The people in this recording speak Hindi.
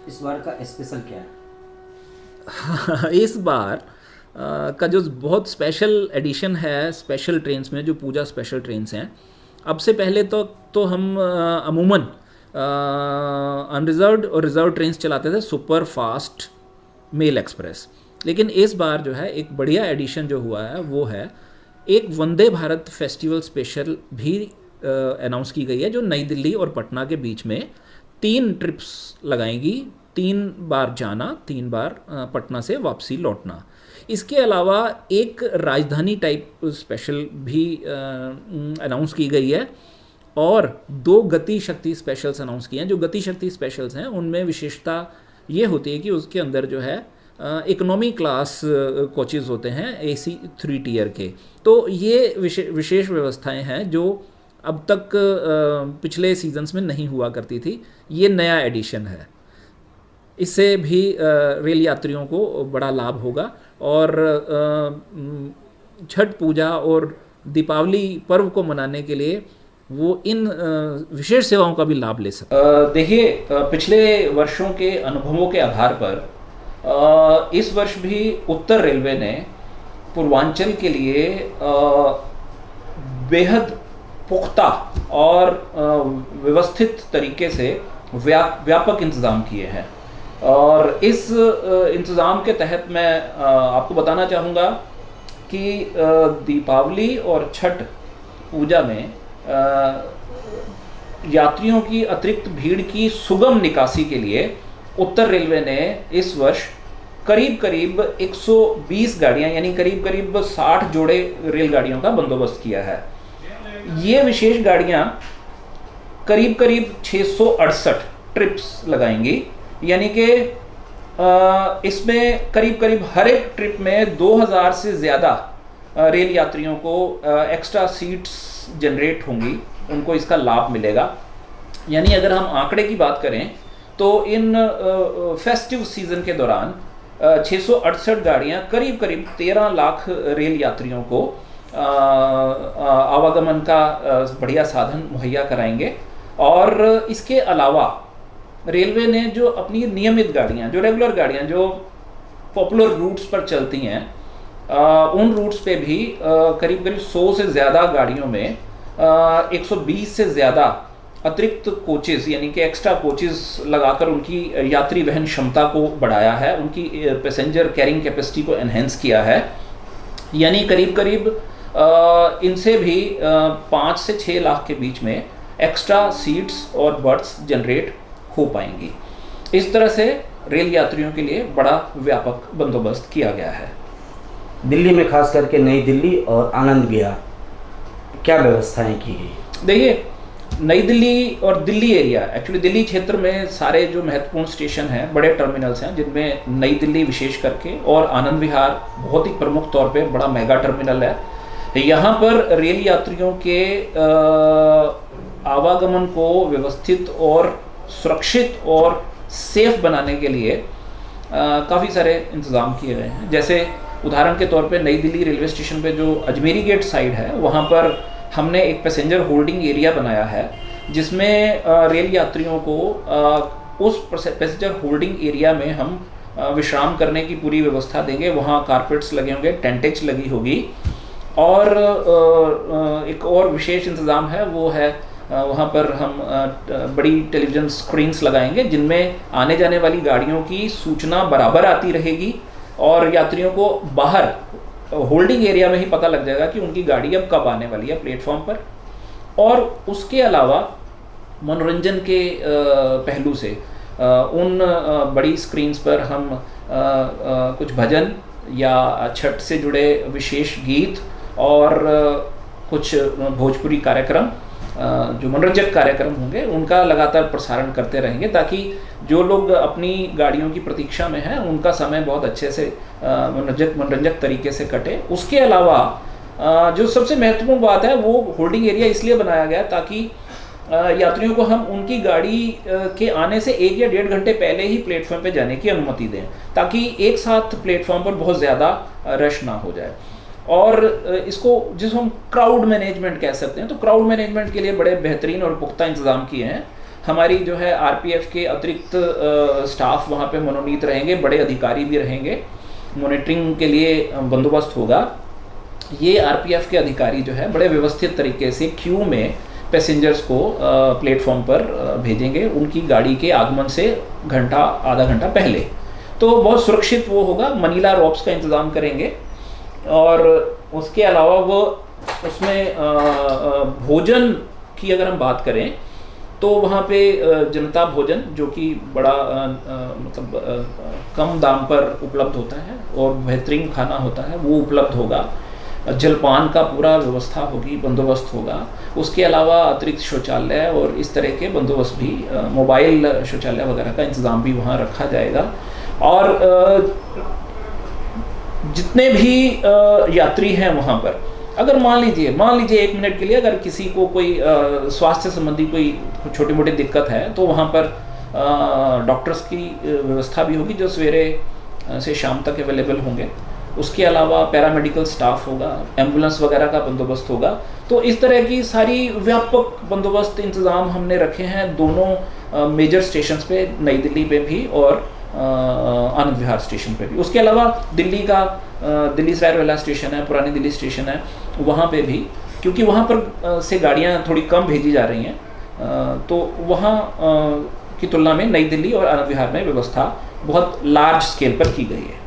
इस बार का स्पेशल क्या है? इस बार का जो बहुत स्पेशल एडिशन है स्पेशल ट्रेन्स में, जो पूजा स्पेशल ट्रेन्स हैं, अब से पहले तो हम अमूमन अनरिजर्व्ड और रिजर्व ट्रेन्स चलाते थे, सुपर फास्ट मेल एक्सप्रेस। लेकिन इस बार जो है एक बढ़िया एडिशन जो हुआ है वो है एक वंदे भारत फेस्टिवल स्पेशल भी अनाउंस की गई है, जो नई दिल्ली और पटना के बीच में 3 ट्रिप्स लगाएंगी। 3 बार जाना, 3 बार पटना से वापसी लौटना। इसके अलावा एक राजधानी टाइप स्पेशल भी अनाउंस की गई है, और 2 गति शक्ति स्पेशल्स अनाउंस किए हैं। जो गति शक्ति स्पेशल्स हैं उनमें विशेषता ये होती है कि उसके अंदर जो है इकोनॉमी क्लास कोचेज़ होते हैं, AC 3 टीयर के। तो ये विशेष व्यवस्थाएं हैं जो अब तक पिछले सीजन्स में नहीं हुआ करती थी। ये नया एडिशन है। इससे भी रेल यात्रियों को बड़ा लाभ होगा, और छठ पूजा और दीपावली पर्व को मनाने के लिए वो इन विशेष सेवाओं का भी लाभ ले सकते हैं। देखिए, पिछले वर्षों के अनुभवों के आधार पर इस वर्ष भी उत्तर रेलवे ने पूर्वांचल के लिए बेहद पुख्ता और व्यवस्थित तरीके से व्यापक इंतज़ाम किए हैं। और इस इंतज़ाम के तहत मैं आपको बताना चाहूँगा कि दीपावली और छठ पूजा में यात्रियों की अतिरिक्त भीड़ की सुगम निकासी के लिए उत्तर रेलवे ने इस वर्ष करीब करीब 120 गाड़ियां, यानी करीब करीब 60 जोड़े रेलगाड़ियों का बंदोबस्त किया है। ये विशेष गाड़ियां करीब करीब 668 ट्रिप्स लगाएंगी, यानी कि इसमें करीब करीब हर एक ट्रिप में 2000 से ज़्यादा रेल यात्रियों को एक्स्ट्रा सीट्स जनरेट होंगी, उनको इसका लाभ मिलेगा। यानी अगर हम आंकड़े की बात करें तो इन फेस्टिव सीज़न के दौरान 668 गाड़ियाँ करीब करीब 13 लाख रेल यात्रियों को आवागमन का बढ़िया साधन मुहैया कराएंगे। और इसके अलावा रेलवे ने जो अपनी नियमित गाड़ियाँ, जो रेगुलर गाड़ियाँ जो पॉपुलर रूट्स पर चलती हैं, उन रूट्स पे भी करीब करीब 100 से ज़्यादा गाड़ियों में 120 से ज़्यादा अतिरिक्त कोचेज़, यानी कि एक्स्ट्रा कोचेज़ लगाकर उनकी यात्री वहन क्षमता को बढ़ाया है, उनकी पैसेंजर कैरिंग कैपेसिटी को एनहेंस किया है। यानी करीब करीब इनसे भी 5 से 6 लाख के बीच में एक्स्ट्रा सीट्स और बर्थ्स जनरेट हो पाएंगी। इस तरह से रेल यात्रियों के लिए बड़ा व्यापक बंदोबस्त किया गया है। दिल्ली में खास करके नई दिल्ली और आनंद विहार क्या व्यवस्थाएं की गई? देखिए, नई दिल्ली और दिल्ली एरिया, एक्चुअली दिल्ली क्षेत्र में सारे जो महत्वपूर्ण स्टेशन हैं, बड़े टर्मिनल्स हैं, जिनमें नई दिल्ली विशेष करके और आनंद विहार बहुत ही प्रमुख तौर पे बड़ा मेगा टर्मिनल है। यहाँ पर रेल यात्रियों के आवागमन को व्यवस्थित और सुरक्षित और सेफ बनाने के लिए काफ़ी सारे इंतज़ाम किए गए हैं। जैसे उदाहरण के तौर पे नई दिल्ली रेलवे स्टेशन पे जो अजमेरी गेट साइड है, वहाँ पर हमने एक पैसेंजर होल्डिंग एरिया बनाया है, जिसमें रेल यात्रियों को उस पैसेंजर होल्डिंग एरिया में हम विश्राम करने की पूरी व्यवस्था देंगे। वहाँ कारपेट्स लगे होंगे, टेंटेज लगी होगी। और एक और विशेष इंतज़ाम है, वो है वहाँ पर हम बड़ी टेलीविज़न स्क्रीन्स लगाएंगे, जिनमें आने जाने वाली गाड़ियों की सूचना बराबर आती रहेगी, और यात्रियों को बाहर होल्डिंग एरिया में ही पता लग जाएगा कि उनकी गाड़ी अब कब आने वाली है प्लेटफॉर्म पर। और उसके अलावा मनोरंजन के पहलू से उन बड़ी स्क्रीन्स पर हम कुछ भजन या छठ से जुड़े विशेष गीत और कुछ भोजपुरी कार्यक्रम, जो मनोरंजक कार्यक्रम होंगे, उनका लगातार प्रसारण करते रहेंगे, ताकि जो लोग अपनी गाड़ियों की प्रतीक्षा में हैं उनका समय बहुत अच्छे से मनोरंजक तरीके से कटे। उसके अलावा जो सबसे महत्वपूर्ण बात है, वो होल्डिंग एरिया इसलिए बनाया गया ताकि यात्रियों को हम उनकी गाड़ी के आने से 1 या 1.5 घंटे पहले ही प्लेटफॉर्म पे जाने की अनुमति दें, ताकि एक साथ प्लेटफॉर्म पर बहुत ज़्यादा रश ना हो जाए। और इसको जिसको हम क्राउड मैनेजमेंट कह सकते हैं, तो क्राउड मैनेजमेंट के लिए बड़े बेहतरीन और पुख्ता इंतज़ाम किए हैं। हमारी जो है आरपीएफ के अतिरिक्त स्टाफ वहाँ पे मनोनीत रहेंगे, बड़े अधिकारी भी रहेंगे, मॉनिटरिंग के लिए बंदोबस्त होगा। ये आरपीएफ के अधिकारी जो है बड़े व्यवस्थित तरीके से क्यू में पैसेंजर्स को प्लेटफॉर्म पर भेजेंगे, उनकी गाड़ी के आगमन से आधा घंटा पहले। तो बहुत सुरक्षित वो होगा, मनीला रॉप्स का इंतज़ाम करेंगे। और उसके अलावा वो उसमें भोजन की अगर हम बात करें तो वहाँ पे जनता भोजन जो कि बड़ा मतलब कम दाम पर उपलब्ध होता है और बेहतरीन खाना होता है, वो उपलब्ध होगा। जलपान का पूरा व्यवस्था होगी, बंदोबस्त होगा। उसके अलावा अतिरिक्त शौचालय और इस तरह के बंदोबस्त भी, मोबाइल शौचालय वगैरह का इंतज़ाम भी वहाँ रखा जाएगा। और जितने भी यात्री हैं वहाँ पर, अगर मान लीजिए 1 मिनट के लिए अगर किसी को कोई स्वास्थ्य संबंधी कोई छोटी मोटी दिक्कत है तो वहाँ पर डॉक्टर्स की व्यवस्था भी होगी जो सवेरे से शाम तक अवेलेबल होंगे। उसके अलावा पैरामेडिकल स्टाफ होगा, एम्बुलेंस वगैरह का बंदोबस्त होगा। तो इस तरह की सारी व्यापक बंदोबस्त इंतज़ाम हमने रखे हैं दोनों मेजर स्टेशंस पे, नई दिल्ली पे भी और आनंद विहार स्टेशन पे भी। उसके अलावा दिल्ली सराय रोहिल्ला स्टेशन है, पुरानी दिल्ली स्टेशन है, वहाँ पे भी, क्योंकि वहाँ पर से गाड़ियाँ थोड़ी कम भेजी जा रही हैं, तो वहाँ की तुलना में नई दिल्ली और आनंद विहार में व्यवस्था बहुत लार्ज स्केल पर की गई है।